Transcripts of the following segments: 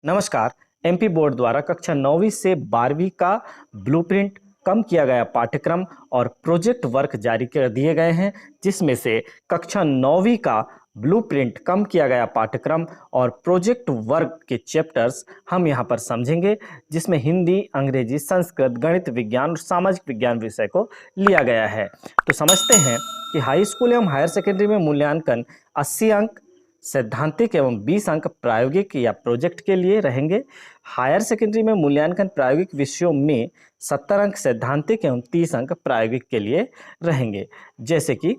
नमस्कार। MP board द्वारा कक्षा 9वीं से 12वीं का ब्लूप्रिंट, कम किया गया पाठ्यक्रम और प्रोजेक्ट वर्क जारी कर दिए गए हैं, जिसमें से कक्षा 9वीं का ब्लूप्रिंट, कम किया गया पाठ्यक्रम और प्रोजेक्ट वर्क के चैप्टर्स हम यहाँ पर समझेंगे, जिसमें हिंदी, अंग्रेजी, संस्कृत, गणित, विज्ञान और सामाजिक विज्ञान विषय को लिया गया है। तो समझते हैं कि हाई स्कूल एवं हायर सेकेंडरी में मूल्यांकन 80 अंक सैद्धांतिक एवं 20 अंक प्रायोगिक या प्रोजेक्ट के लिए रहेंगे। हायर सेकेंडरी में मूल्यांकन प्रायोगिक विषयों में 70 अंक सैद्धांतिक एवं 30 अंक प्रायोगिक के लिए रहेंगे। जैसे कि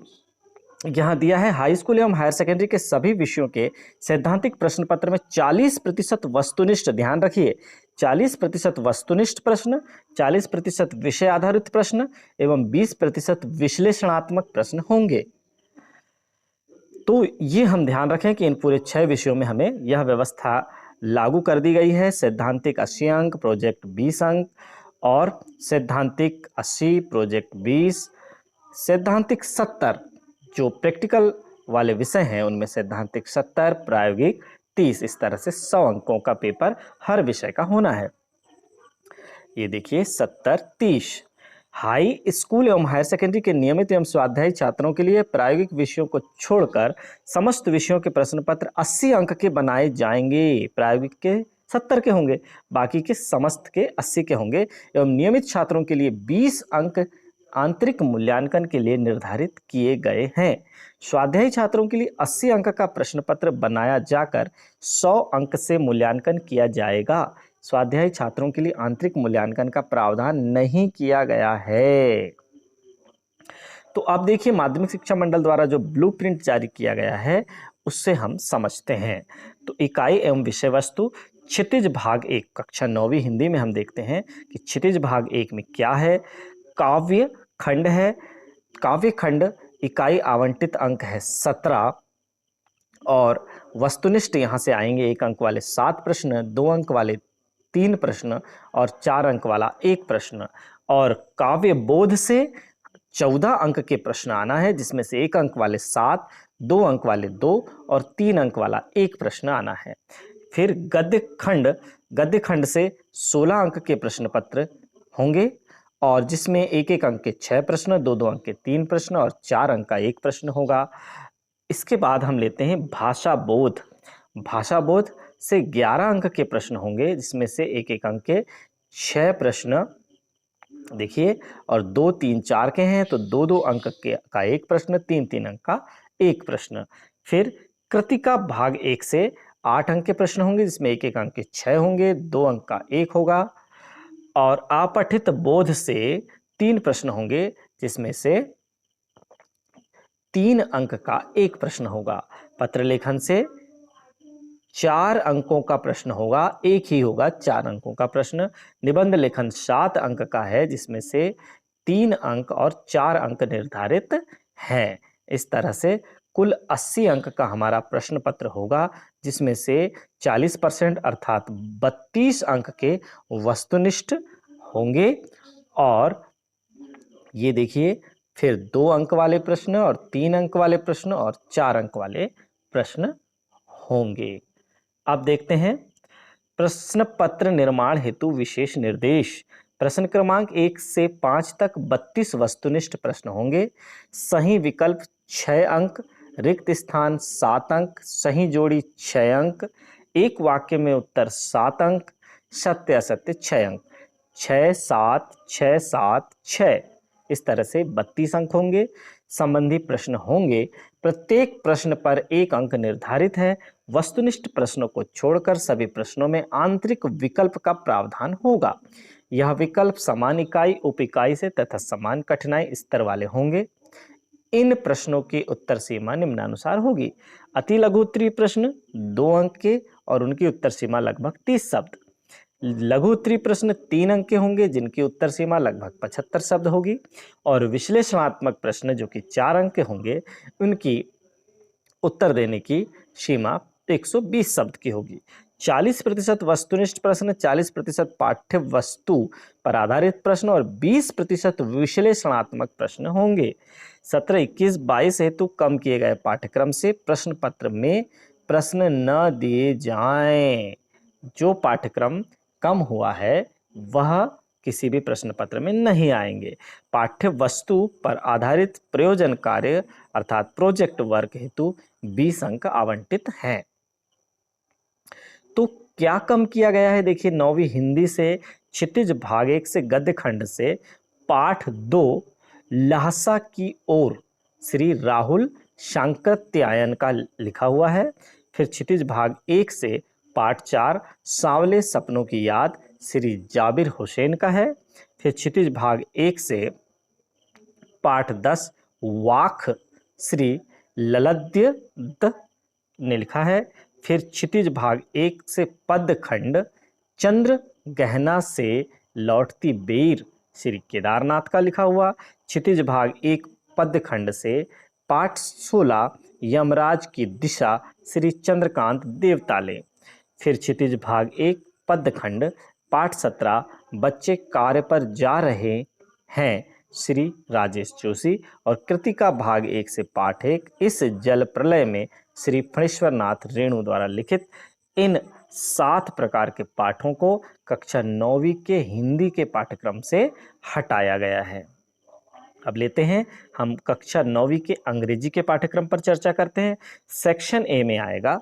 यहाँ दिया है, हाई स्कूल एवं हायर सेकेंडरी के सभी विषयों के सैद्धांतिक प्रश्न पत्र में 40% वस्तुनिष्ठ, ध्यान रखिए 40% वस्तुनिष्ठ प्रश्न, 40% विषय आधारित प्रश्न एवं 20% विश्लेषणात्मक प्रश्न होंगे। तो ये हम ध्यान रखें कि इन पूरे 6 विषयों में हमें यह व्यवस्था लागू कर दी गई है। सैद्धांतिक 80 अंक, प्रोजेक्ट 20 अंक और सैद्धांतिक 80, प्रोजेक्ट 20, सैद्धांतिक 70 जो प्रैक्टिकल वाले विषय हैं उनमें सैद्धांतिक 70, प्रायोगिक 30, इस तरह से 100 अंकों का पेपर हर विषय का होना है। ये देखिए 70, 30। हाई स्कूल एवं हायर सेकेंडरी के नियमित एवं स्वाध्यायी छात्रों के लिए प्रायोगिक विषयों को छोड़कर समस्त विषयों के प्रश्न पत्र 80 अंक के बनाए जाएंगे। प्रायोगिक के 70 के होंगे, बाकी के समस्त के 80 के होंगे एवं नियमित छात्रों के लिए 20 अंक आंतरिक मूल्यांकन के लिए निर्धारित किए गए हैं। स्वाध्यायी छात्रों के लिए 80 अंक का प्रश्न पत्र बनाया जाकर 100 अंक से मूल्यांकन किया जाएगा। स्वाध्यायी छात्रों के लिए आंतरिक मूल्यांकन का प्रावधान नहीं किया गया है। तो अब देखिए, माध्यमिक शिक्षा मंडल द्वारा जो ब्लूप्रिंट जारी किया गया है उससे हम समझते हैं। तो इकाई एवं विषय वस्तु, क्षितिज भाग 1, कक्षा 9वीं हिंदी में हम देखते हैं कि क्षितिज भाग 1 में क्या है। काव्य खंड है। काव्य खंड इकाई आवंटित अंक है 17 और वस्तुनिष्ठ यहाँ से आएंगे 1 अंक वाले 7 प्रश्न, 2 अंक वाले 3 प्रश्न और 4 अंक वाला 1 प्रश्न। और काव्य बोध से 14 अंक के प्रश्न आना है, जिसमें से 1 अंक वाले 7, 2 अंक वाले 2 और 3 अंक वाला 1 प्रश्न आना है। फिर गद्य खंड से 16 अंक के प्रश्न पत्र होंगे और जिसमें 1-1 अंक के 6 प्रश्न, 2-2 अंक के 3 प्रश्न और 4 अंक का 1 प्रश्न होगा। इसके बाद हम लेते हैं भाषा बोध। भाषा बोध से 11 अंक के प्रश्न होंगे, जिसमें से 1-1 अंक के 6 प्रश्न देखिए और 2, 3, 4 के हैं तो 2-2 अंक के का 1 प्रश्न, 3-3 अंक का 1 प्रश्न। फिर कृतिका भाग 1 से 8 अंक के प्रश्न होंगे, जिसमें 1-1 अंक के 6 होंगे, 2 अंक का 1 होगा। और अपठित बोध से 3 प्रश्न होंगे, जिसमें से 3 अंक का 1 प्रश्न होगा। पत्र लेखन से 4 अंकों का प्रश्न होगा, एक ही होगा 4 अंकों का प्रश्न। निबंध लेखन 7 अंक का है, जिसमें से 3 अंक और 4 अंक निर्धारित हैं। इस तरह से कुल 80 अंक का हमारा प्रश्न पत्र होगा, जिसमें से 40% अर्थात 32 अंक के वस्तुनिष्ठ होंगे और ये देखिए फिर 2 अंक वाले प्रश्न और 3 अंक वाले प्रश्न और 4 अंक वाले प्रश्न होंगे। अब देखते हैं प्रश्न पत्र निर्माण हेतु विशेष निर्देश। प्रश्न क्रमांक 1 से 5 तक 32 वस्तुनिष्ठ प्रश्न होंगे। सही विकल्प 6 अंक, रिक्त स्थान 7 अंक, सही जोड़ी 6 अंक, एक वाक्य में उत्तर 7 अंक, सत्य असत्य 6 अंक, 6 7 6 7 6, इस तरह से 32 अंक होंगे। संबंधी प्रश्न होंगे। प्रत्येक प्रश्न पर 1 अंक निर्धारित है। वस्तुनिष्ठ प्रश्नों को छोड़कर सभी प्रश्नों में आंतरिक विकल्प का प्रावधान होगा। यह विकल्प समान इकाई, उप इकाई से तथा समान कठिनाई स्तर वाले होंगे। इन प्रश्नों की उत्तर सीमा निम्नानुसार होगी। अति लघु उत्तरीय प्रश्न 2 अंक के और उनकी उत्तर सीमा लगभग 30 शब्द। लघु उत्तरीय प्रश्न 3 अंक के होंगे, जिनकी उत्तर सीमा लगभग 75 शब्द होगी। और विश्लेषणात्मक प्रश्न जो कि 4 अंक के होंगे, उनकी उत्तर देने की सीमा 120 शब्द की होगी। 40% वस्तुनिष्ठ प्रश्न, 40% पाठ्य वस्तु पर आधारित प्रश्न और 20% विश्लेषणात्मक प्रश्न होंगे। 17, 21, 22 हेतु कम किए गए पाठ्यक्रम से प्रश्न पत्र में प्रश्न न दिए जाएं। जो पाठ्यक्रम कम हुआ है वह किसी भी प्रश्न पत्र में नहीं आएंगे। पाठ्य वस्तु पर आधारित प्रयोजन कार्य अर्थात प्रोजेक्ट वर्क हेतु 20 अंक आवंटित हैं। तो क्या कम किया गया है, देखिए 9वीं हिंदी से क्षितिज भाग 1 से गद्य खंड से पाठ 2 लहसा की ओर श्री राहुल शांकृत्यायन का लिखा हुआ है। फिर क्षितिज भाग 1 से पाठ 4 सांवले सपनों की याद श्री जाबिर हुसैन का है। फिर क्षितिज भाग 1 से पाठ 10 वाक श्री ललद्य दत्त ने लिखा है। फिर क्षितिज भाग 1 से पद खंड चंद्र गहना से लौटती बेर श्री केदारनाथ का लिखा हुआ। क्षितिज भाग 1 पद खंड से पाठ 16 यमराज की दिशा श्री चंद्रकांत देवताले। फिर क्षितिज भाग 1 पद खंड पाठ 17 बच्चे कार्य पर जा रहे हैं श्री राजेश जोशी। और कृतिका भाग 1 से पाठ 1 इस जल प्रलय में श्री फणीश्वर नाथ रेणु द्वारा लिखित। इन 7 प्रकार के पाठों को कक्षा 9वीं के हिंदी के पाठ्यक्रम से हटाया गया है। अब लेते हैं हम कक्षा 9वीं के अंग्रेजी के पाठ्यक्रम पर चर्चा करते हैं। सेक्शन ए में आएगा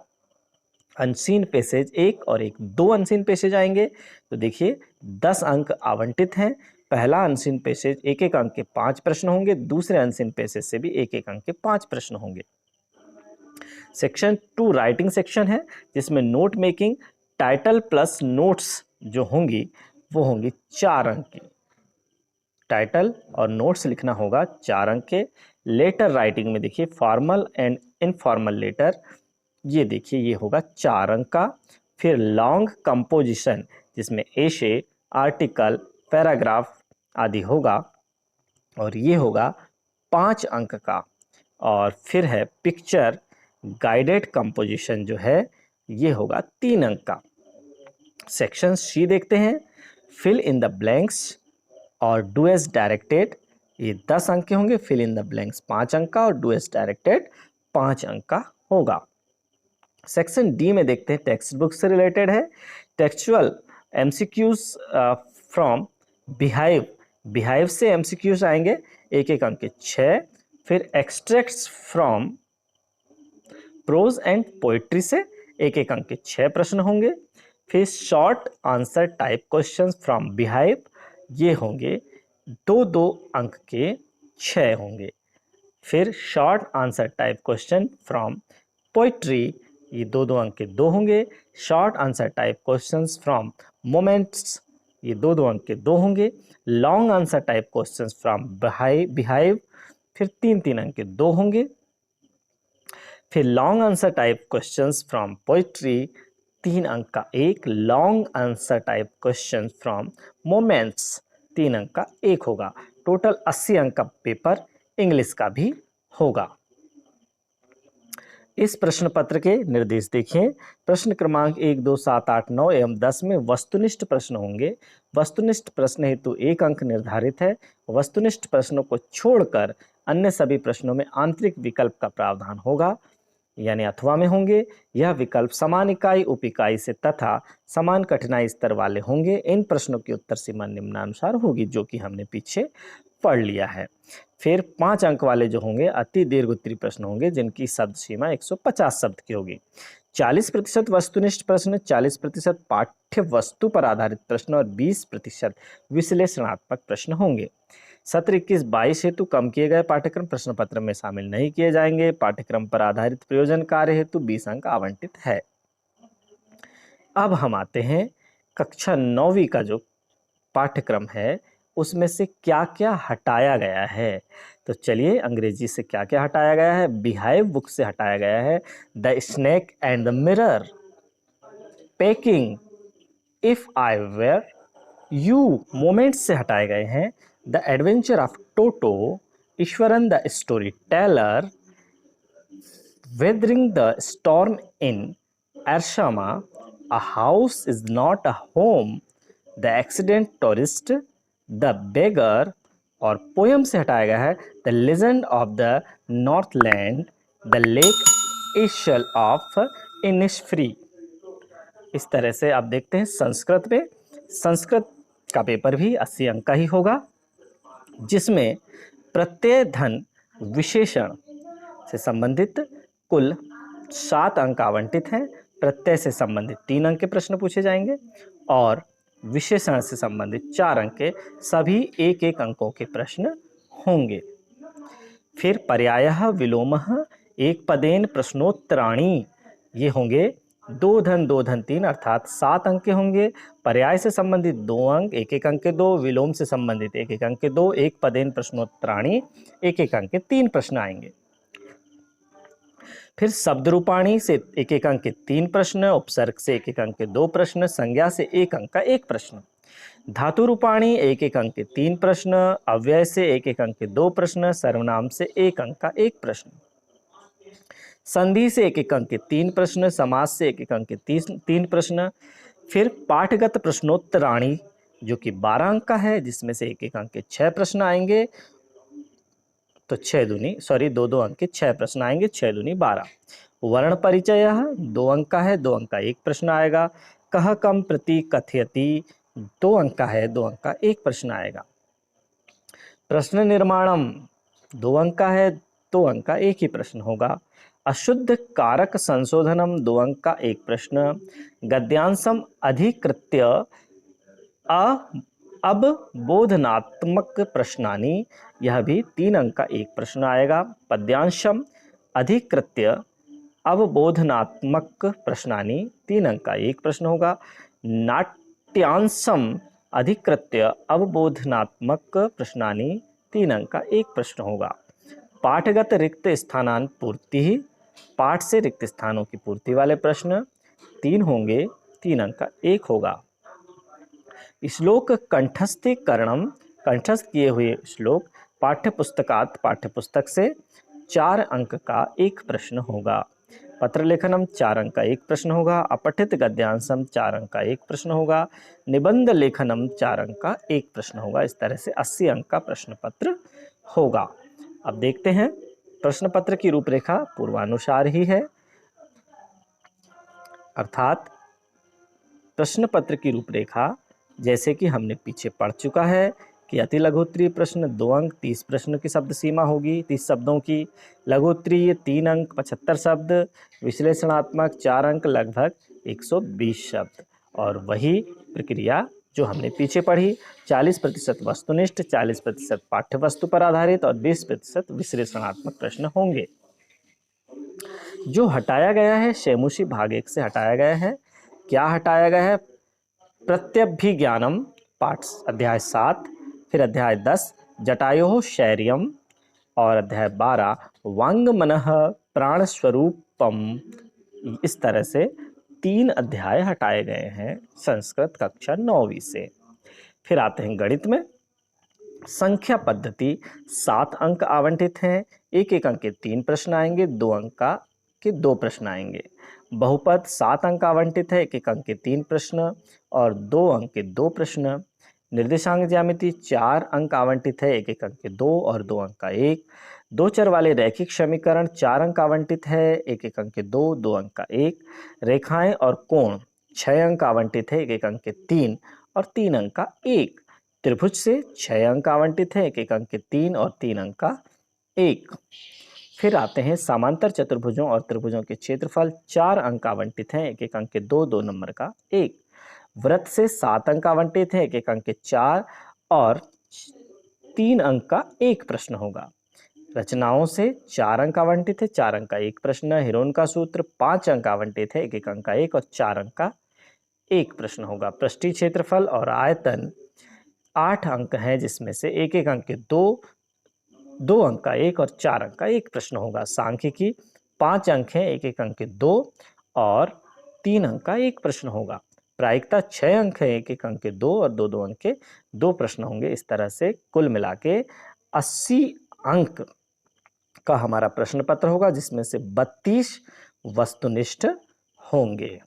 अनसीन पैसेज 1 और 2 अनसीन पैसेज आएंगे। तो देखिए 10 अंक आवंटित हैं। पहला अनसीन पैसेज 1-1 अंक के 5 प्रश्न होंगे, दूसरे अनसीन पैसेज से भी 1-1 अंक के 5 प्रश्न होंगे। सेक्शन 2 राइटिंग सेक्शन है जिसमें note making title plus notes जो होंगी वो होंगी 4 अंक की। टाइटल और नोट्स लिखना होगा 4 अंक के। लेटर राइटिंग में देखिए फॉर्मल एंड इनफॉर्मल लेटर, ये देखिए ये होगा 4 अंक का। फिर लॉन्ग कंपोजिशन जिसमें एशे, आर्टिकल, पैराग्राफ आदि होगा और ये होगा 5 अंक का। और फिर है पिक्चर गाइडेड कंपोजिशन जो है ये होगा 3 अंक का। सेक्शन सी देखते हैं फिल इन द ब्लैंक्स और डू एज डायरेक्टेड, ये 10 अंक के होंगे। फिल इन द ब्लैंक्स 5 अंक का और डू एज डायरेक्टेड 5 अंक का होगा। सेक्शन डी में देखते हैं टेक्स्ट बुक से रिलेटेड है। Textual MCQs from Beehive, Beehive से एमसीक्यूज आएंगे 1-1 अंक के 6। फिर extracts from prose and poetry से 1-1 अंक के 6 प्रश्न होंगे। फिर short answer type questions from Beehive, ये होंगे 2-2 अंक के 6 होंगे। फिर short answer type question from poetry, ये 2-2 अंक के 2 होंगे। Short answer type questions from Moments, ये 2-2 अंक के 2 होंगे। Long answer type questions from beehive, फिर 3-3 अंक के 2 होंगे। फिर long answer type questions from poetry 3 अंक का 1। Long answer type questions from moments 3 अंक का 1 होगा। टोटल 80 अंक का पेपर इंग्लिश का भी होगा। इस प्रश्न पत्र के निर्देश देखिए। प्रश्न क्रमांक 1, 2, 7, 8, 9 एवं 10 में वस्तुनिष्ठ प्रश्न होंगे। वस्तुनिष्ठ प्रश्न हेतु 1 अंक निर्धारित है। वस्तुनिष्ठ प्रश्नों को छोड़कर अन्य सभी प्रश्नों में आंतरिक विकल्प का प्रावधान होगा, यानी अथवा में होंगे। यह विकल्प समान इकाई उप इकाई से तथा समान कठिनाई स्तर वाले होंगे। इन प्रश्नों की उत्तर सीमा निम्नानुसार होगी, जो कि हमने पीछे पढ़ लिया है। फिर 5 अंक वाले जो होंगे अति दीर्घ उत्तरीय प्रश्न होंगे जिनकी शब्द सीमा 150 शब्द की होगी। 40% वस्तुनिष्ठ प्रश्न, 40% पाठ्य वस्तु पर आधारित प्रश्न और 20% विश्लेषणात्मक प्रश्न होंगे। सत्र 21-22 हेतु कम किए गए पाठ्यक्रम प्रश्न पत्र में शामिल नहीं किए जाएंगे। पाठ्यक्रम पर आधारित प्रयोजन कार्य हेतु 20 अंक आवंटित है। अब हम आते हैं कक्षा 9वीं का जो पाठ्यक्रम है उसमें से क्या क्या हटाया गया है। तो चलिए अंग्रेजी से क्या क्या हटाया गया है। बिहाइव बुक से हटाया गया है the snake and the mirror, packing, if I were you, moments से हटाए गए हैं the adventure of Toto, Iswaran the story teller, weathering the storm in Ersama, a house is not a home, the accident tourist, the beggar, और poem से हटाया गया है the legend of the northland, the lake isle of Innisfree. इस तरह से आप देखते हैं संस्कृत में, संस्कृत का पेपर भी 80 अंक का ही होगा, जिसमें प्रत्यय धन विशेषण से संबंधित कुल 7 अंक आवंटित हैं। प्रत्यय से संबंधित 3 अंक के प्रश्न पूछे जाएंगे और विशेषण से संबंधित 4 अंक के सभी 1-1 अंकों के प्रश्न होंगे। फिर पर्यायः विलोमः एक पदेन प्रश्नोत्तराणि, ये होंगे 2 धन 2 धन 3 अर्थात 7 अंक के होंगे। पर्याय से संबंधित 2 अंक, 1-1 अंक के 2, विलोम से संबंधित 1-1 अंक के 2, एक पदेन प्रश्नोत्तराणि 1-1 अंक के 3 प्रश्न आएंगे। फिर शब्द रूपाणी से 1-1 अंक के 3 प्रश्न, उपसर्ग से 1-1 अंक के 2 प्रश्न, संज्ञा से 1 अंक का 1 प्रश्न, धातु रूपाणी 1-1 अंक के 3 प्रश्न, अव्यय से 1-1 अंक के 2 प्रश्न, सर्वनाम से 1 अंक का 1 प्रश्न, संधि से 1-1 अंक के 3 प्रश्न, समास से 1-1 अंक के 3 प्रश्न। फिर पाठगत प्रश्नोत्तराणी जो कि 12 अंक का है, जिसमें से 1-1 अंक के 6 प्रश्न आएंगे, तो 2-2 अंक के 6 प्रश्न आएंगे, 6 दूनी 12। वर्ण परिचय 2 अंक का है, 2 अंक का 1 प्रश्न आएगा। कह कम प्रति कथयति 2 अंक का है, 2 अंक का 1 प्रश्न आएगा। प्रश्न निर्माणम 2 अंक का है, 2 अंक का 1 ही प्रश्न होगा। अशुद्ध कारक संशोधनम 2 अंक का 1 प्रश्न। गद्यांशम अधिकृत्य अवबोधनात्मक प्रश्नानि, यह भी 3 अंक का 1 प्रश्न आएगा। पद्यांशम अधिकृत्य अवबोधनात्मक प्रश्नानि 3 अंक का 1 प्रश्न होगा। नाट्यांशम अधिकृत्य अवबोधनात्मक प्रश्नानि 3 अंक का 1 प्रश्न होगा। पाठगत रिक्त स्थानान पूर्ति, पाठ से रिक्त स्थानों की पूर्ति वाले प्रश्न 3 होंगे, 3 अंक का 1 होगा। श्लोक कंठस्थीकरणम, कंठस्थ किए हुए श्लोक पाठ्यपुस्तकात, पाठ्यपुस्तक से 4 अंक का 1 प्रश्न होगा। पत्र लेखनम 4 अंक का 1 प्रश्न होगा। अपठित गद्यांशम 4 अंक का 1 प्रश्न होगा। निबंध लेखनम 4 अंक का 1 प्रश्न होगा। इस तरह से 80 अंक का प्रश्न पत्र होगा। अब देखते हैं प्रश्न पत्र की रूपरेखा पूर्वानुसार ही है, अर्थात प्रश्न पत्र की रूपरेखा जैसे कि हमने पीछे पढ़ चुका है कि अति लघुत्तरीय प्रश्न 2 अंक, 30 प्रश्न की शब्द सीमा होगी, 30 शब्दों की। लघुत्तरीय 3 अंक, 75 शब्द। विश्लेषणात्मक 4 अंक, लगभग 120 शब्द। और वही प्रक्रिया जो हमने पीछे पढ़ी, 40% वस्तुनिष्ठ, 40% पाठ्य वस्तु पर आधारित और 20% विश्लेषणात्मक प्रश्न होंगे। जो हटाया गया है शेमुषी भाग 1 से हटाया गया है। क्या हटाया गया है? प्रत्यभिज्ञानम पाठ अध्याय 7, फिर अध्याय 10 जटायो शौर्यम और अध्याय 12 वांगमनः प्राण स्वरूपम। इस तरह से 3 अध्याय हटाए गए हैं संस्कृत कक्षा 9वीं से। फिर आते हैं गणित में। संख्या पद्धति 7 अंक आवंटित हैं, 1-1 अंक के 3 प्रश्न आएंगे, 2 अंक का के 2 प्रश्न आएंगे। बहुपद 7 अंक आवंटित है, 1-1 अंक के 3 प्रश्न और 2 अंक के 2 प्रश्न। निर्देशांक ज्यामिति 4 अंक आवंटित है, 1-1 अंक के 2 और 2 अंक का 1। 2 चर वाले रैखिक समीकरण 4 अंक आवंटित है, 1-1 अंक के 2, 2 अंक का 1। रेखाएं और कोण 6 अंक आवंटित है, 1-1 अंक के 3 और 3 अंक का 1। त्रिभुज से 6 अंक आवंटित है, 1-1 अंक के 3 और 3 अंक का 1। फिर आते हैं समांतर चतुर्भुजों और त्रिभुजों के क्षेत्रफल 4 अंक आवंटित हैं, 1-1 अंक के 2, 2 नंबर का 1। वृत्त से 7 अंक आवंटित है, 1-1 अंक के 4 और 3 अंक का 1 प्रश्न होगा। रचनाओं से 4 अंक आवंटित है, 4 अंक का 1 प्रश्न। हिरोन का सूत्र 5 अंक आवंटित है, 1-1 अंक का 1 और 4 अंक का 1 प्रश्न होगा। पृष्ठीय क्षेत्रफल और आयतन 8 अंक हैं, जिसमें से 1-1 अंक के 2 अंक का 1 और 4 अंक का 1 प्रश्न होगा। सांख्यिकी 5 अंक हैं, 1-1 अंक के 2 और 3 अंक का 1 प्रश्न होगा। प्रायिकता 6 अंक है, 1-1 अंक के 2 और 2-2 अंक के 2 प्रश्न होंगे। इस तरह से कुल मिला के 80 अंक का हमारा प्रश्न पत्र होगा, जिसमें से 32 वस्तुनिष्ठ होंगे।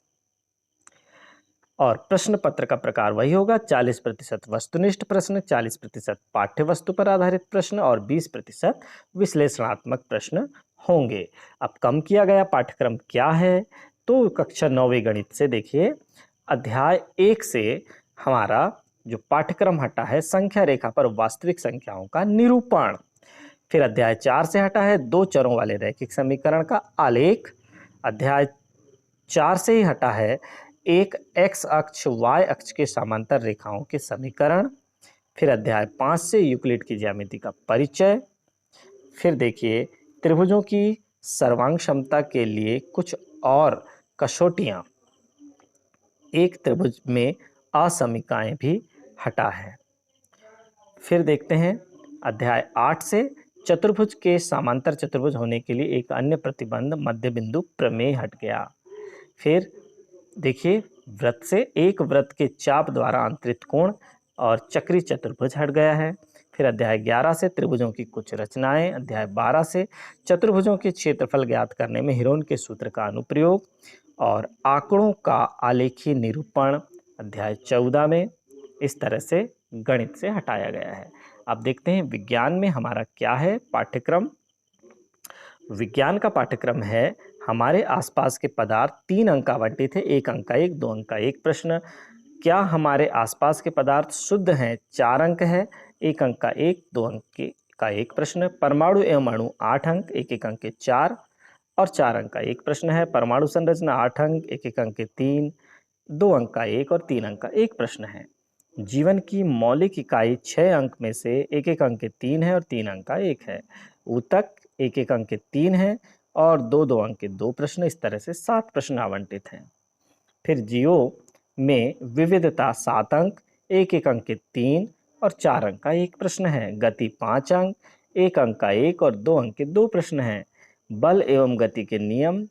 और प्रश्न पत्र का प्रकार वही होगा, 40% वस्तुनिष्ठ प्रश्न, 40% पाठ्य वस्तु पर आधारित प्रश्न और 20% विश्लेषणात्मक प्रश्न होंगे। अब कम किया गया पाठ्यक्रम क्या है? तो कक्षा 9वीं गणित से देखिए अध्याय 1 से हमारा जो पाठ्यक्रम हटा है संख्या रेखा पर वास्तविक संख्याओं का निरूपण। फिर अध्याय 4 से हटा है दो चरों वाले रैखिक समीकरण का आलेख। अध्याय 4 से ही हटा है एक x अक्ष y अक्ष के समांतर रेखाओं के समीकरण। फिर अध्याय 5 से यूक्लिड की ज्यामिति का परिचय। फिर देखिए त्रिभुजों की सर्वांग क्षमता के लिए कुछ और कसौटियां, एक त्रिभुज में असमीकाएं भी हटा है। फिर देखते हैं अध्याय 8 से चतुर्भुज के समांतर चतुर्भुज होने के लिए एक अन्य प्रतिबंध मध्य बिंदु प्रमेय हट गया। फिर देखिए वृत्त से एक वृत्त के चाप द्वारा अंतरित कोण और चक्री चतुर्भुज हट गया है। फिर अध्याय 11 से त्रिभुजों की कुछ रचनाएं। अध्याय 12 से चतुर्भुजों के क्षेत्रफल ज्ञात करने में हीरोन के सूत्र का अनुप्रयोग और आंकड़ों का आलेखी निरूपण अध्याय 14 में इस तरह से गणित से हटाया गया है। अब देखते हैं विज्ञान में हमारा क्या है पाठ्यक्रम। विज्ञान का पाठ्यक्रम है हमारे आसपास के पदार्थ। 3 अंक आवंटित है, 1 अंक का 1, 2 अंक का 1 प्रश्न। क्या हमारे आसपास के पदार्थ शुद्ध हैं? 4 अंक है, 1 अंक का 1, 2 अंक का 1 प्रश्न। परमाणु एवं अणु 8 अंक, 1 अंक के 4 और 4 अंक का 1 प्रश्न है। परमाणु संरचना 8 अंक, 1 अंक के 3, 2 अंक का 1 और 3 अंक का 1 प्रश्न है। जीवन की मौलिक इकाई 6 अंक में से 1 अंक के 3 है और 3 अंक का 1 है। ऊतक 1 अंक के 3 है और 2 अंक के 2 प्रश्न। इस तरह से 7 प्रश्न आवंटित हैं। फिर जीवो में विविधता 7 अंक, 1 अंक के 3 और 4 अंक का 1 प्रश्न है। गति 5 अंक, 1 अंक का 1 और 2 अंक के 2 प्रश्न हैं। बल एवं गति के नियम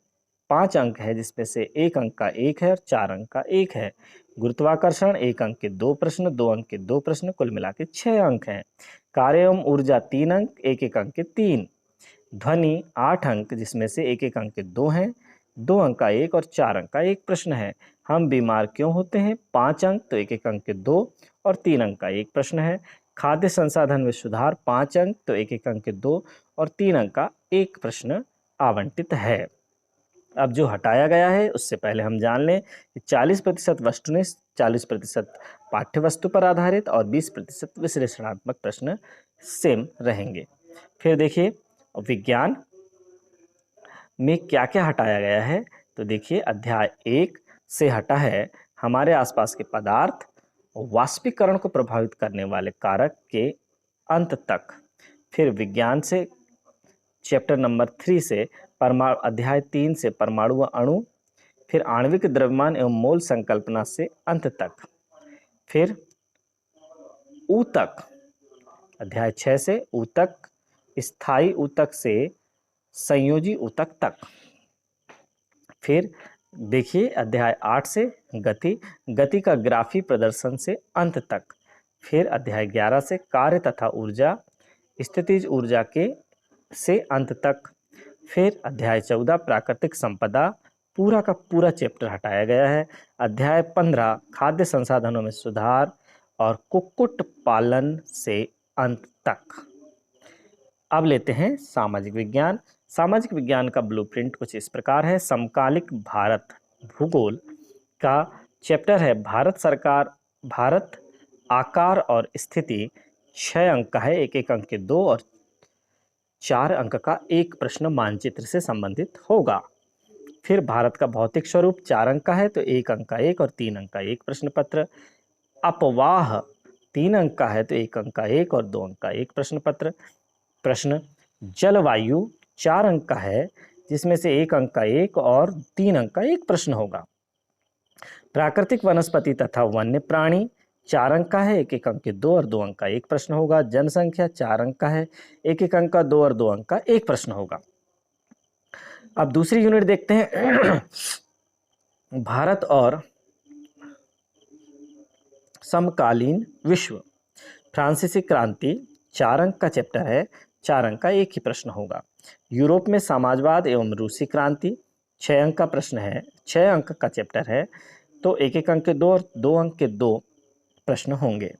5 अंक है, जिसमें से 1 अंक का 1 है और 4 अंक का 1 है। गुरुत्वाकर्षण 1 अंक के 2 प्रश्न, 2 अंक के 2 प्रश्न, कुल मिला के 6 अंक हैं। कार्य एवं ऊर्जा 3 अंक, 1 अंक के 3। ध्वनि 8 अंक, जिसमें से 1 अंक के 2 हैं, 2 अंक का 1 और 4 अंक का 1 प्रश्न है। हम बीमार क्यों होते हैं? 5 अंक, तो 1 अंक के 2 और 3 अंक का 1 प्रश्न है। खाद्य संसाधन में सुधार 5 अंक, तो 1 अंक के 2 और 3 अंक का 1 प्रश्न आवंटित है। अब जो हटाया गया है उससे पहले हम जान लें कि 40% वस्तुनिष्ठ, 40% पाठ्य वस्तु पर आधारित और 20% विश्लेषणात्मक प्रश्न सेम रहेंगे। फिर देखिए विज्ञान में क्या क्या हटाया गया है, तो देखिए अध्याय 1 से हटा है हमारे आसपास के पदार्थ, वाष्पीकरण को प्रभावित करने वाले कारक के अंत तक। फिर विज्ञान से चैप्टर नंबर 3 से परमाणु, अध्याय 3 से परमाणु व अणु। फिर आणविक द्रव्यमान एवं मोल संकल्पना से अंत तक। फिर ऊतक अध्याय 6 से ऊतक, स्थायी ऊतक से संयोजी ऊतक तक। फिर देखिए अध्याय 8 से गति, गति का ग्राफी प्रदर्शन से अंत तक। फिर अध्याय 11 से कार्य तथा ऊर्जा, स्थितिज ऊर्जा के से अंत तक। फिर अध्याय 14 प्राकृतिक संपदा, पूरा का पूरा चैप्टर हटाया गया है। अध्याय 15 खाद्य संसाधनों में सुधार और कुक्कुट पालन से अंत तक। अब लेते हैं सामाजिक विज्ञान। सामाजिक विज्ञान का ब्लूप्रिंट कुछ इस प्रकार है। समकालिक भारत भूगोल का चैप्टर है भारत सरकार, भारत आकार और स्थिति। 6 अंक का है, 1 अंक के 2 और 4 अंक का 1 प्रश्न मानचित्र से संबंधित होगा। फिर भारत का भौतिक स्वरूप 4 अंक का है, तो 1 अंक का 1 और 3 अंक का 1 प्रश्न पत्र। अपवाह 3 अंक का है, तो 1 अंक का 1 और 2 अंक का 1 प्रश्न पत्र। प्रश्न जलवायु 4 अंक का है, जिसमें से 1 अंक का 1 और 3 अंक का 1 प्रश्न होगा। प्राकृतिक वनस्पति तथा वन्य प्राणी 4 अंक का है, 1 अंक के 2 और 2 अंक का 1 प्रश्न होगा। जनसंख्या 4 अंक का है, 1 अंक का 2 और 2 अंक का 1 प्रश्न होगा। अब दूसरी यूनिट देखते हैं भारत और समकालीन विश्व। फ्रांसीसी क्रांति 4 अंक का चैप्टर है, 4 अंक का 1 ही प्रश्न होगा। यूरोप में समाजवाद एवं रूसी क्रांति 6 अंक का प्रश्न है, 6 अंक का चैप्टर है, तो 1 अंक के 2 और 2 अंक के 2 प्रश्न होंगे।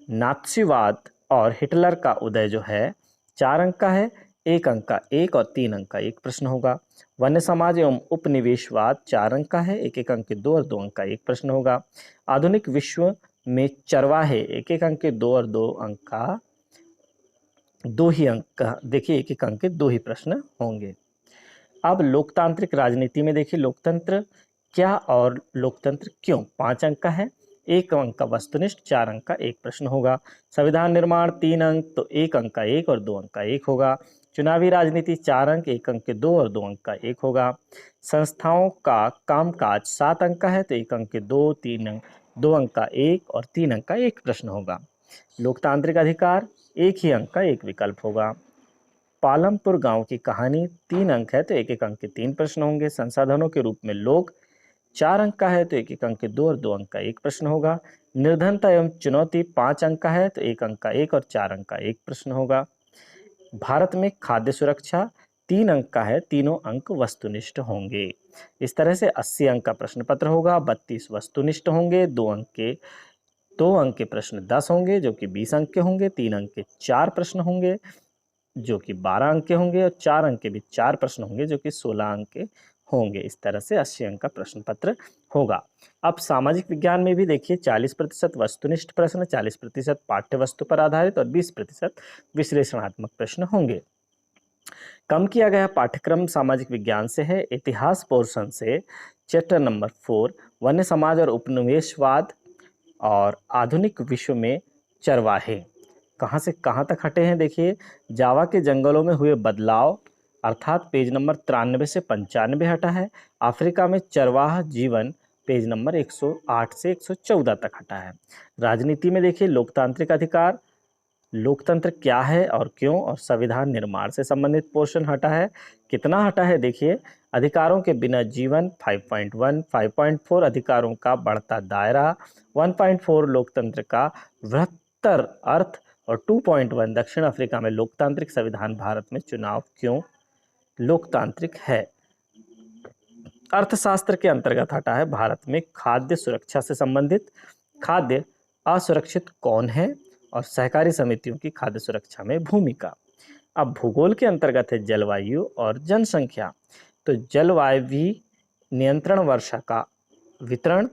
नात्सीवाद और हिटलर का उदय जो है 4 अंक का है, 1 अंक का एक और 3 अंक का एक प्रश्न होगा। वन्य समाज एवं उपनिवेशवाद 4 अंक का है, 1-1 अंक के 2 और 2 अंक का एक प्रश्न होगा। आधुनिक विश्व में चरवाहे 1-1 अंक के 2 और 2 अंक का 2 ही अंक का, देखिए 1-1 अंक के 2 ही प्रश्न होंगे। अब लोकतांत्रिक राजनीति में देखिए लोकतंत्र क्या और लोकतंत्र क्यों, 5 अंक का है, 1 अंक का वस्तुनिष्ठ, 4 अंक का एक प्रश्न होगा। संविधान निर्माण 3 अंक, तो 1 अंक का एक और 2 अंक का एक होगा। चुनावी राजनीति 4 अंक, 1 अंक के 2 और 2 अंक का एक होगा। संस्थाओं का कामकाज 7 अंक का है, तो 1 अंक के 2, 3 अंक, 2 अंक का एक और 3 अंक का एक प्रश्न होगा। लोकतांत्रिक अधिकार 1 ही अंक का एक विकल्प होगा। पालमपुर गांव की कहानी 3 अंक है, तो 1-1 अंक के 3 प्रश्न होंगे। संसाधनों के रूप में लोग 4 अंक का है, तो 1-1 अंक के 2 और 2 अंक का एक प्रश्न होगा। निर्धनता एवं चुनौती 5 अंक का है, तो 1 अंक का एक और 4 अंक का एक प्रश्न होगा। भारत में खाद्य सुरक्षा 3 अंक का है, तीनों अंक वस्तुनिष्ठ होंगे। इस तरह से 80 अंक का प्रश्न पत्र होगा, 32 वस्तुनिष्ठ होंगे, 2 अंक के प्रश्न 10 होंगे जो कि 20 अंक के होंगे, 3 अंक के 4 प्रश्न होंगे जो कि 12 अंक के होंगे और 4 अंक के भी 4 प्रश्न होंगे जो कि 16 अंक के होंगे। इस तरह से 80 अंक का प्रश्न पत्र होगा। अब सामाजिक विज्ञान में भी देखिए 40% वस्तुनिष्ठ प्रश्न, 40% पाठ्य वस्तु पर आधारित और 20% विश्लेषणात्मक प्रश्न होंगे। कम किया गया पाठ्यक्रम सामाजिक विज्ञान से है। इतिहास पोर्शन से चैप्टर नंबर 4 वन्य समाज और उपनिवेशवाद और आधुनिक विश्व में चरवाहे कहाँ से कहाँ तक हटे हैं, देखिए जावा के जंगलों में हुए बदलाव अर्थात पेज नंबर 93 से 95 हटा है। अफ्रीका में चरवाहा जीवन पेज नंबर 108 से 114 तक हटा है। राजनीति में देखिए लोकतांत्रिक अधिकार, लोकतंत्र क्या है और क्यों, और संविधान निर्माण से संबंधित पोर्शन हटा है। कितना हटा है देखिए, अधिकारों के बिना जीवन 5.1, 5.4 अधिकारों का बढ़ता दायरा, 1.4 लोकतंत्र का वृहत्तर अर्थ और 2.1 दक्षिण अफ्रीका में लोकतांत्रिक संविधान, भारत में चुनाव क्यों लोकतांत्रिक है। अर्थशास्त्र के अंतर्गत हटा है भारत में खाद्य सुरक्षा से संबंधित, खाद्य असुरक्षित कौन है और सहकारी समितियों की खाद्य सुरक्षा में भूमिका। अब भूगोल के अंतर्गत है जलवायु और जनसंख्या, तो जलवायु नियंत्रण, वर्षा का वितरण,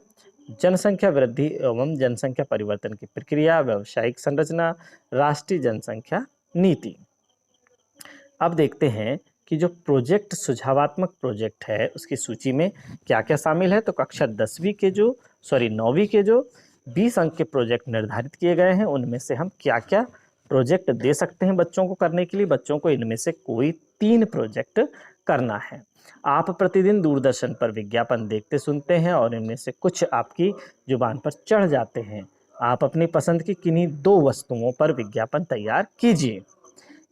जनसंख्या वृद्धि एवं जनसंख्या परिवर्तन की प्रक्रिया, व्यावसायिक संरचना, राष्ट्रीय जनसंख्या नीति। अब देखते हैं कि जो प्रोजेक्ट सुझावात्मक प्रोजेक्ट है उसकी सूची में क्या क्या शामिल है। तो कक्षा 9वीं के जो 20 अंक के प्रोजेक्ट निर्धारित किए गए हैं उनमें से हम क्या क्या प्रोजेक्ट दे सकते हैं बच्चों को करने के लिए। बच्चों को इनमें से कोई 3 प्रोजेक्ट करना है। आप प्रतिदिन दूरदर्शन पर विज्ञापन देखते सुनते हैं और इनमें से कुछ आपकी जुबान पर चढ़ जाते हैं। आप अपनी पसंद की किन्हीं 2 वस्तुओं पर विज्ञापन तैयार कीजिए।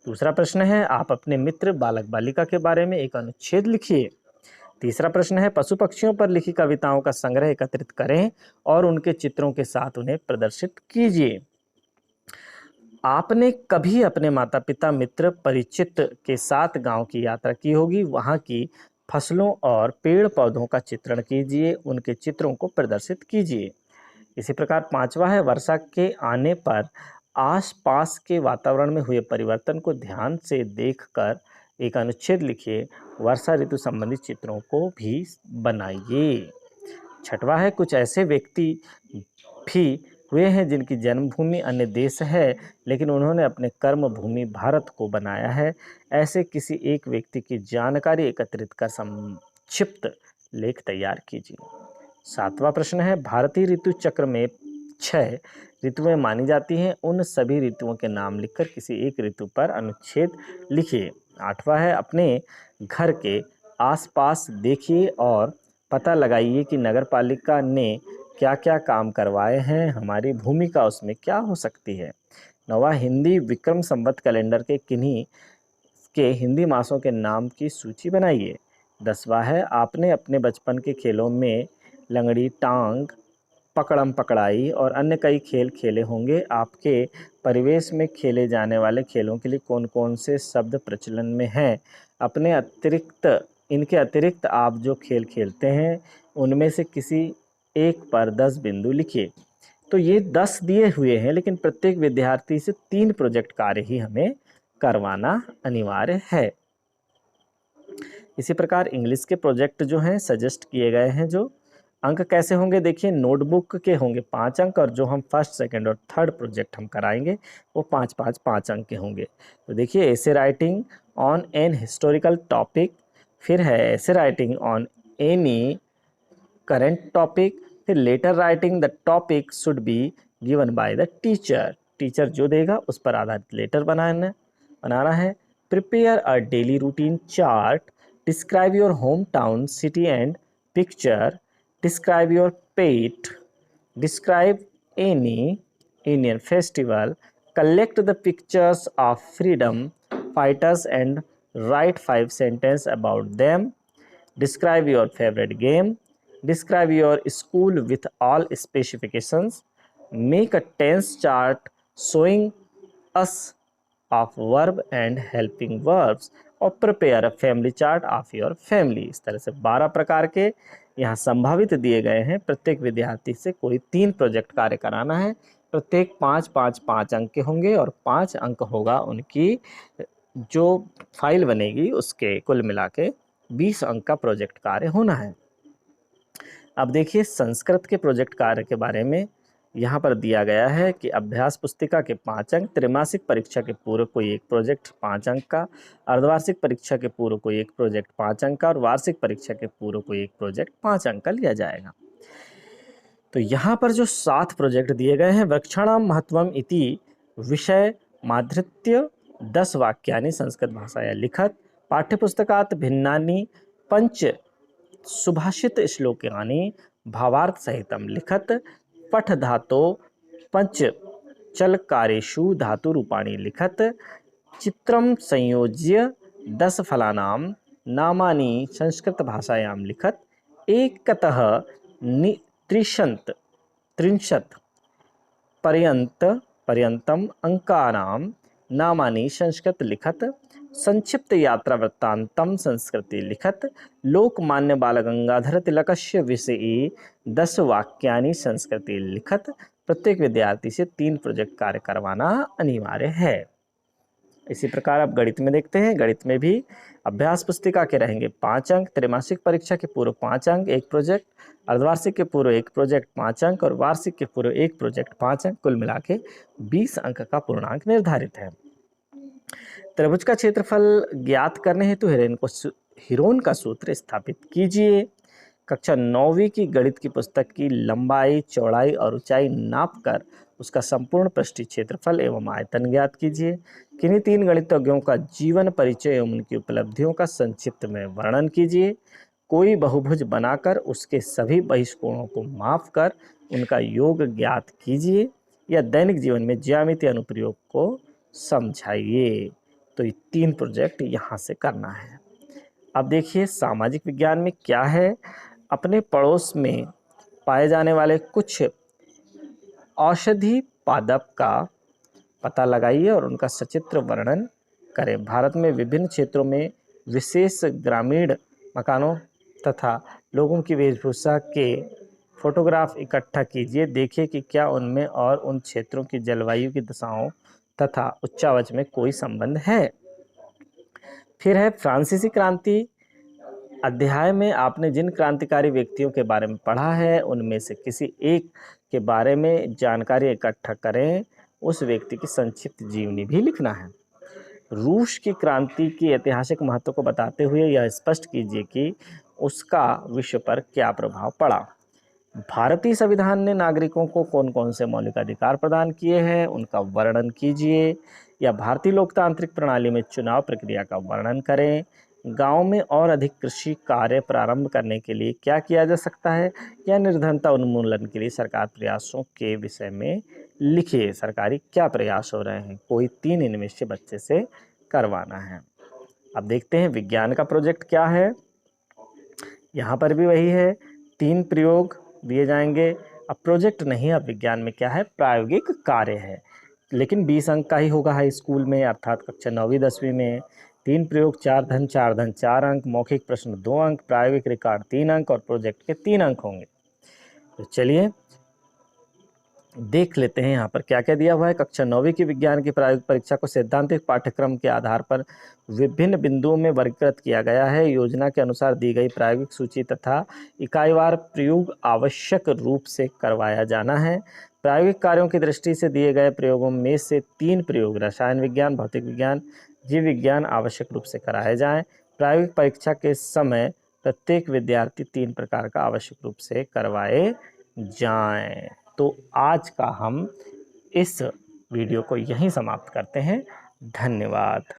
दूसरा प्रश्न है आप अपने मित्र बालक बालिका के बारे में एक अनुच्छेद लिखिए। तीसरा प्रश्न है पशु पक्षियों पर लिखी कविताओं का संग्रह एकत्रित करें और उनके चित्रों के साथ उन्हें प्रदर्शित कीजिए। आपने कभी अपने माता पिता मित्र परिचित के साथ गांव की यात्रा की होगी, वहां की फसलों और पेड़ पौधों का चित्रण कीजिए, उनके चित्रों को प्रदर्शित कीजिए। इसी प्रकार 5वां है वर्षा के आने पर आसपास के वातावरण में हुए परिवर्तन को ध्यान से देखकर एक अनुच्छेद लिखिए, वर्षा ऋतु संबंधित चित्रों को भी बनाइए। 6वां है कुछ ऐसे व्यक्ति भी हुए हैं जिनकी जन्मभूमि अन्य देश है लेकिन उन्होंने अपने कर्म भूमि भारत को बनाया है। ऐसे किसी एक व्यक्ति की जानकारी एकत्रित कर संक्षिप्त लेख तैयार कीजिए। 7वां प्रश्न है भारतीय ऋतु चक्र में 6 ऋतुएं मानी जाती हैं, उन सभी ऋतुओं के नाम लिखकर किसी एक ऋतु पर अनुच्छेद लिखिए। 8वां है अपने घर के आसपास देखिए और पता लगाइए कि नगरपालिका ने क्या क्या काम करवाए हैं, हमारी भूमिका उसमें क्या हो सकती है। 9वां हिंदी विक्रम संवत कैलेंडर के किन्हीं के हिंदी मासों के नाम की सूची बनाइए। 10वां है आपने अपने बचपन के खेलों में लंगड़ी, टांग, पकड़म पकड़ाई और अन्य कई खेल खेले होंगे। आपके परिवेश में खेले जाने वाले खेलों के लिए कौन कौन से शब्द प्रचलन में हैं। इनके अतिरिक्त आप जो खेल खेलते हैं उनमें से किसी एक पर 10 बिंदु लिखिए। तो ये 10 दिए हुए हैं लेकिन प्रत्येक विद्यार्थी से 3 प्रोजेक्ट कार्य ही हमें करवाना अनिवार्य है। इसी प्रकार इंग्लिश के प्रोजेक्ट जो हैं सजेस्ट किए गए हैं। जो अंक कैसे होंगे देखिए, नोटबुक के होंगे 5 अंक और जो हम फर्स्ट सेकंड और थर्ड प्रोजेक्ट हम कराएंगे वो 5 अंक के होंगे। तो देखिए, essay writing on an historical topic, फिर है essay writing on any current topic, फिर letter writing the topic should be given by the teacher. Teacher जो देगा उस पर आधारित लेटर बनाना है। Prepare a daily routine chart, describe your home town city and picture, describe your pet, describe any Indian festival, collect the pictures of freedom fighters and write 5 sentences about them, describe your favorite game, describe your school with all specifications, make a tense chart showing us of verb and helping verbs और prepare a family chart of your family। इस तरह से 12 प्रकार के यहाँ संभावित दिए गए हैं। प्रत्येक विद्यार्थी से कोई 3 प्रोजेक्ट कार्य कराना है। प्रत्येक 5 अंक के होंगे और 5 अंक होगा उनकी जो फाइल बनेगी उसके कुल मिला के 20 अंक का प्रोजेक्ट कार्य होना है। अब देखिए, संस्कृत के प्रोजेक्ट कार्य के बारे में यहाँ पर दिया गया है कि अभ्यास पुस्तिका के 5 अंक, त्रैमासिक परीक्षा के पूर्व कोई एक प्रोजेक्ट 5 अंक का, अर्धवार्षिक परीक्षा के पूर्व कोई एक प्रोजेक्ट 5 अंक का और वार्षिक परीक्षा के पूर्व कोई एक प्रोजेक्ट 5 अंक का लिया जाएगा। तो यहाँ पर जो 7 प्रोजेक्ट दिए गए हैं, वृक्षाणाम महत्वम इति विषय माधृत्य 10 वाक्यानि संस्कृत भाषाया लिखत, पाठ्यपुस्तकात् भिन्नानि पंच सुभाषित श्लोकानि भावार्थ सहितम लिखत, पठ धातो पंच चलकारेषु धातु रूपाणि लिखत, चित्रम संयोज्य 10 फलानां नामानि संस्कृत भाषायां लिखत, एकतः त्रिंशत् पर्यंतम अंकानां नामानि संस्कृत लिखत, संक्षिप्त यात्रा वृत्तांतम संस्कृति लिखत, लोकमान्य बाल गंगाधर तिलकस्य विषयी 10 वाक्यानि संस्कृति लिखत। प्रत्येक विद्यार्थी से 3 प्रोजेक्ट कार्य करवाना अनिवार्य है। इसी प्रकार आप गणित में देखते हैं, गणित में भी अभ्यास पुस्तिका के रहेंगे 5 अंक, त्रैमासिक परीक्षा के पूर्व 5 अंक एक प्रोजेक्ट, अर्धवार्षिक के पूर्व एक प्रोजेक्ट 5 अंक और वार्षिक के पूर्व एक प्रोजेक्ट 5 अंक, कुल मिला के 20 अंक का पूर्णांक निर्धारित है। त्रिभुज का क्षेत्रफल ज्ञात करने हेतु हिरोन का सूत्र स्थापित कीजिए। कक्षा 9वीं की गणित की पुस्तक की लंबाई, चौड़ाई और ऊंचाई नापकर उसका संपूर्ण पृष्ठीय क्षेत्रफल एवं आयतन ज्ञात कीजिए। किन्हीं 3 गणितज्ञों का जीवन परिचय एवं उनकी उपलब्धियों का संक्षिप्त में वर्णन कीजिए। कोई बहुभुज बनाकर उसके सभी बहिष्कोणों को मापकर उनका योग ज्ञात कीजिए या दैनिक जीवन में ज्यामितीय अनुप्रयोग को समझाइए। तो ये 3 प्रोजेक्ट यहाँ से करना है। अब देखिए, सामाजिक विज्ञान में क्या है, अपने पड़ोस में पाए जाने वाले कुछ औषधि पादप का पता लगाइए और उनका सचित्र वर्णन करें। भारत में विभिन्न क्षेत्रों में विशेष ग्रामीण मकानों तथा लोगों की वेशभूषा के फोटोग्राफ इकट्ठा कीजिए। देखिए कि क्या उनमें और उन क्षेत्रों की जलवायु की दशाओं तथा उच्चावच में कोई संबंध है। फिर है फ्रांसीसी क्रांति अध्याय में आपने जिन क्रांतिकारी व्यक्तियों के बारे में पढ़ा है उनमें से किसी एक के बारे में जानकारी इकट्ठा करें। उस व्यक्ति की संक्षिप्त जीवनी भी लिखना है। रूस की क्रांति की ऐतिहासिक महत्व को बताते हुए यह स्पष्ट कीजिए कि उसका विश्व पर क्या प्रभाव पड़ा। भारतीय संविधान ने नागरिकों को कौन कौन से मौलिक अधिकार प्रदान किए हैं, उनका वर्णन कीजिए। या भारतीय लोकतांत्रिक प्रणाली में चुनाव प्रक्रिया का वर्णन करें। गांव में और अधिक कृषि कार्य प्रारंभ करने के लिए क्या किया जा सकता है, या निर्धनता उन्मूलन के लिए सरकार प्रयासों के विषय में लिखिए। सरकारी क्या प्रयास हो रहे हैं, कोई 3 इनमें से बच्चे से करवाना है। अब देखते हैं विज्ञान का प्रोजेक्ट क्या है। यहाँ पर भी वही है, 3 प्रयोग दिए जाएंगे। अब प्रोजेक्ट नहीं, अब विज्ञान में क्या है, प्रायोगिक कार्य है, लेकिन 20 अंक का ही होगा हाई स्कूल में, अर्थात कक्षा 9वीं 10वीं में। 3 प्रयोग 4 धन 4 अंक, मौखिक प्रश्न 2 अंक, प्रायोगिक रिकॉर्ड 3 अंक और प्रोजेक्ट के 3 अंक होंगे। तो चलिए देख लेते हैं यहाँ पर क्या क्या दिया हुआ है। कक्षा 9वीं की विज्ञान की प्रायोगिक परीक्षा को सैद्धांतिक पाठ्यक्रम के आधार पर विभिन्न बिंदुओं में वर्गीकृत किया गया है। योजना के अनुसार दी गई प्रायोगिक सूची तथा इकाईवार प्रयोग आवश्यक रूप से करवाया जाना है। प्रायोगिक कार्यों की दृष्टि से दिए गए प्रयोगों में से 3 प्रयोग रसायन विज्ञान, भौतिक विज्ञान, जीव विज्ञान आवश्यक रूप से कराए जाएं। प्रायोगिक परीक्षा के समय प्रत्येक विद्यार्थी 3 प्रकार का आवश्यक रूप से करवाए जाएं। तो आज का हम इस वीडियो को यहीं समाप्त करते हैं। धन्यवाद।